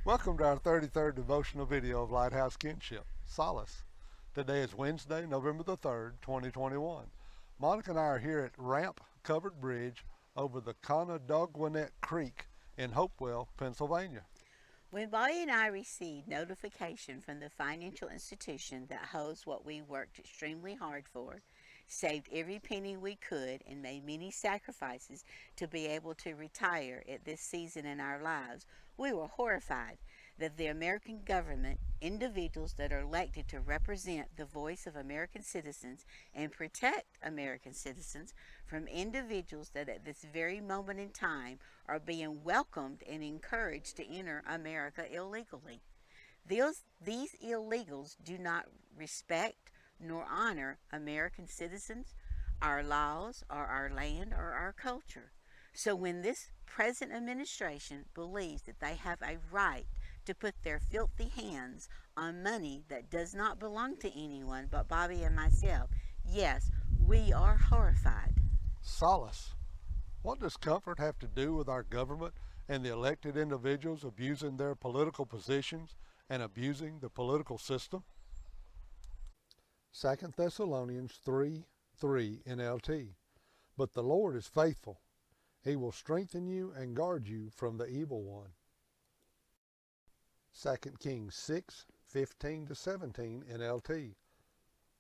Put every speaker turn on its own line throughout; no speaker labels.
Welcome to our 33rd devotional video of LightHouse KinShip, Solace. Today is Wednesday, November the 3rd, 2021. Monica and I are here at Ramp Covered Bridge over the Conadogwinet Creek in Hopewell, Pennsylvania.
When Bobby and I received notification from the financial institution that holds what we worked extremely hard for, saved every penny we could, and made many sacrifices to be able to retire at this season in our lives, we were horrified that the American government, individuals that are elected to represent the voice of American citizens and protect American citizens from individuals that at this very moment in time are being welcomed and encouraged to enter America illegally. These illegals do not respect nor honor American citizens, our laws, or our land, or our culture. So when this present administration believes that they have a right to put their filthy hands on money that does not belong to anyone but Bobby and myself, yes, we are horrified.
Solace. What does comfort have to do with our government and the elected individuals abusing their political positions and abusing the political system? 2 Thessalonians 3:3 NLT. But the Lord is faithful. He will strengthen you and guard you from the evil one. 2 Kings 6:15-17 NLT.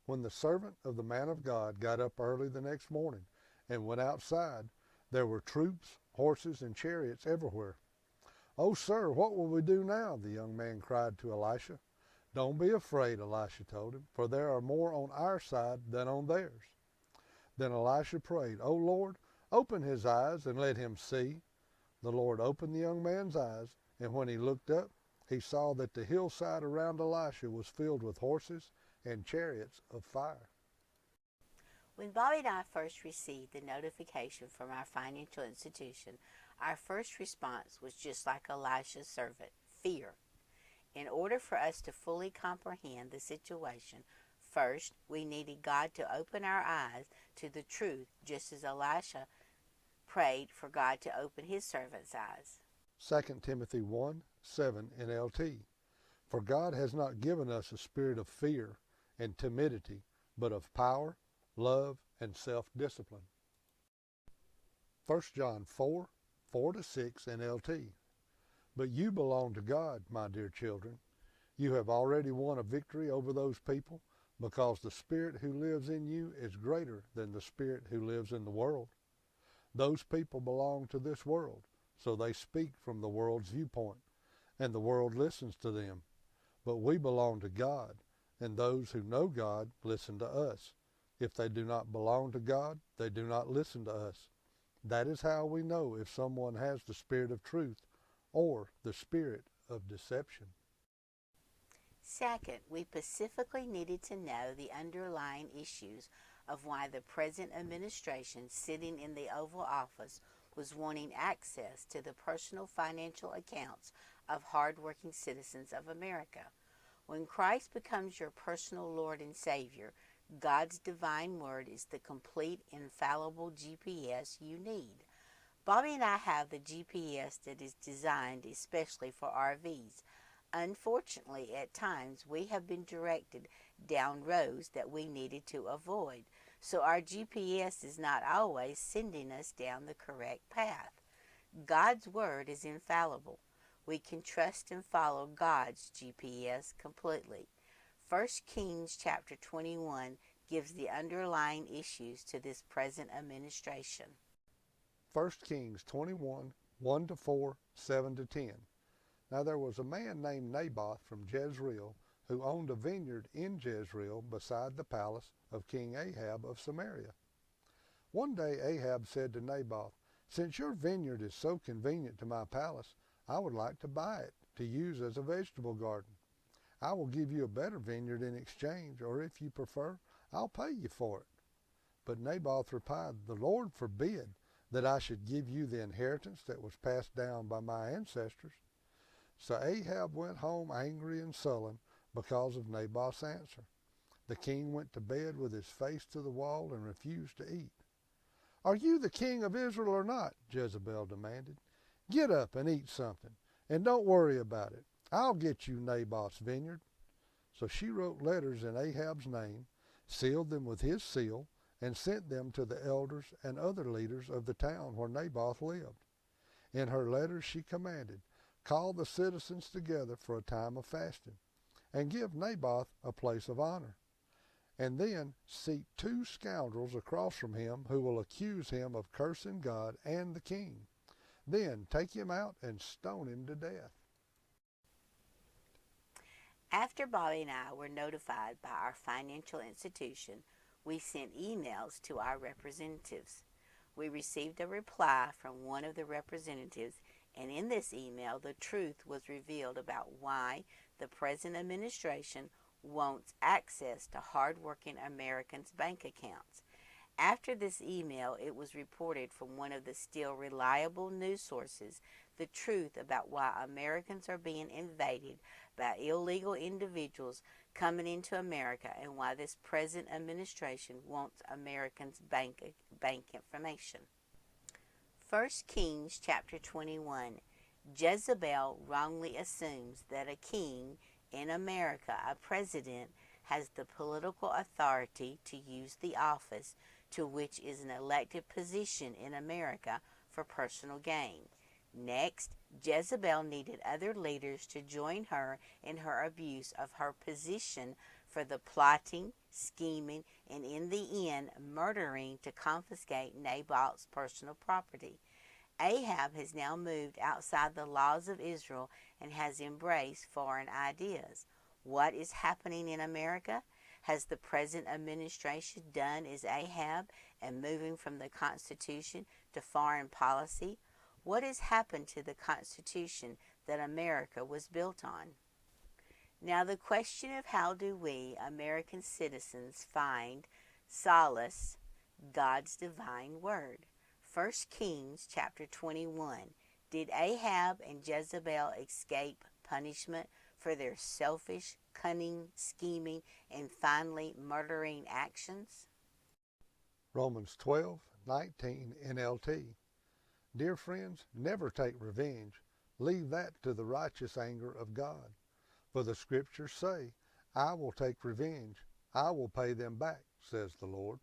When the servant of the man of God got up early the next morning and went outside, there were troops, horses, and chariots everywhere. "Oh, sir, what will we do now?" the young man cried to Elisha. "Don't be afraid," Elisha told him, "for there are more on our side than on theirs." Then Elisha prayed, "Oh, Lord, open his eyes and let him see." The Lord opened the young man's eyes, and when he looked up, he saw that the hillside around Elisha was filled with horses and chariots of fire.
When Bobby and I first received the notification from our financial institution, our first response was just like Elisha's servant, fear. In order for us to fully comprehend the situation, first we needed God to open our eyes to the truth, just as Elisha prayed for God to open his servant's eyes.
2 Timothy 1:7 NLT. For God has not given us a spirit of fear and timidity, but of power, love, and self-discipline. 1 John 4:4-6 NLT. But you belong to God, my dear children. You have already won a victory over those people because the Spirit who lives in you is greater than the Spirit who lives in the world. Those people belong to this world, so they speak from the world's viewpoint, and the world listens to them. But we belong to God, and those who know God listen to us. If they do not belong to God, they do not listen to us. That is how we know if someone has the spirit of truth or the spirit of deception.
Second, we specifically needed to know the underlying issues of why the present administration sitting in the Oval Office was wanting access to the personal financial accounts of hardworking citizens of America. When Christ becomes your personal Lord and Savior, God's divine word is the complete, infallible GPS you need. Bobby and I have the GPS that is designed especially for RVs. Unfortunately, at times we have been directed down roads that we needed to avoid, so our GPS is not always sending us down the correct path. God's word is infallible. We can trust and follow God's GPS completely. 1 Kings chapter 21 gives the underlying issues to this present administration.
1 Kings 21, 1-4, 7-10. Now there was a man named Naboth from Jezreel who owned a vineyard in Jezreel beside the palace of King Ahab of Samaria. One day Ahab said to Naboth, "Since your vineyard is so convenient to my palace, I would like to buy it to use as a vegetable garden. I will give you a better vineyard in exchange, or if you prefer, I'll pay you for it." But Naboth replied, "The Lord forbid that I should give you the inheritance that was passed down by my ancestors." So Ahab went home angry and sullen because of Naboth's answer. The king went to bed with his face to the wall and refused to eat. "Are you the king of Israel or not?" Jezebel demanded. "Get up and eat something, and don't worry about it. I'll get you Naboth's vineyard. So she wrote letters in Ahab's name, sealed them with his seal, and sent them to the elders and other leaders of the town where Naboth lived. In her letters she commanded, call the citizens together for a time of fasting, and give Naboth a place of honor. And then seat 2 scoundrels across from him who will accuse him of cursing God and the king. Then take him out and stone him to death.
After Bobby and I were notified by our financial institution, we sent emails to our representatives. We received a reply from one of the representatives, and in this email, the truth was revealed about why the present administration wants access to hardworking Americans' bank accounts. After this email, it was reported from one of the still reliable news sources the truth about why Americans are being invaded by illegal individuals coming into America and why this present administration wants Americans' bank information. 1 Kings chapter 21. Jezebel wrongly assumes that a king in America, a president, has the political authority to use the office to which is an elected position in America for personal gain. Next, Jezebel needed other leaders to join her in her abuse of her position for the plotting, scheming, and in the end, murdering to confiscate Naboth's personal property. Ahab has now moved outside the laws of Israel and has embraced foreign ideas. What is happening in America? Has the present administration done as Ahab and moving from the Constitution to foreign policy? What has happened to the Constitution that America was built on? Now the question of how do we, American citizens, find solace, God's divine word? 1 Kings chapter 21. Did Ahab and Jezebel escape punishment for their selfish, cunning, scheming, and finally murdering actions?
Romans 12:19 NLT. Dear friends, never take revenge. Leave that to the righteous anger of God. For the scriptures say, I will take revenge. I will pay them back, says the Lord.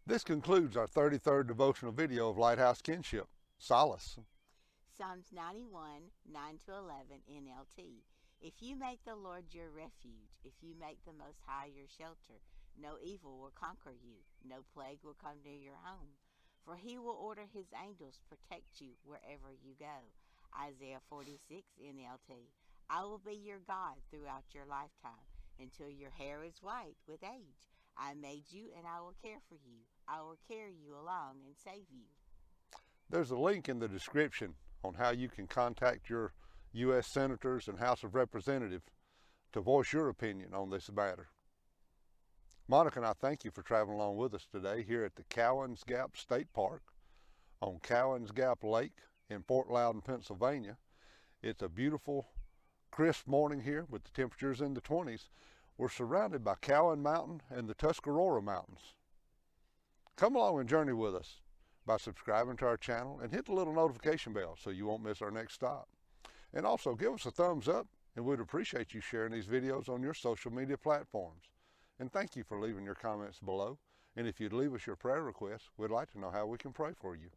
This concludes our 33rd devotional video of LightHouse KinShip. Solace.
Psalms 91, 9-11 NLT. If you make the Lord your refuge, if you make the Most High your shelter, no evil will conquer you, no plague will come near your home. For he will order his angels to protect you wherever you go. Isaiah 46 NLT. I will be your God throughout your lifetime, until your hair is white with age. I made you and I will care for you. I will carry you along and save you.
There's a link in the description on how you can contact your U.S. Senators and House of Representatives to voice your opinion on this matter. Monica and I thank you for traveling along with us today here at the Cowans Gap State Park on Cowans Gap Lake in Fort Loudon, Pennsylvania. It's a beautiful, crisp morning here with the temperatures in the 20s. We're surrounded by Cowan Mountain and the Tuscarora Mountains. Come along and journey with us by subscribing to our channel and hit the little notification bell so you won't miss our next stop. And also give us a thumbs up, and we'd appreciate you sharing these videos on your social media platforms. And thank you for leaving your comments below. And if you'd leave us your prayer requests, we'd like to know how we can pray for you.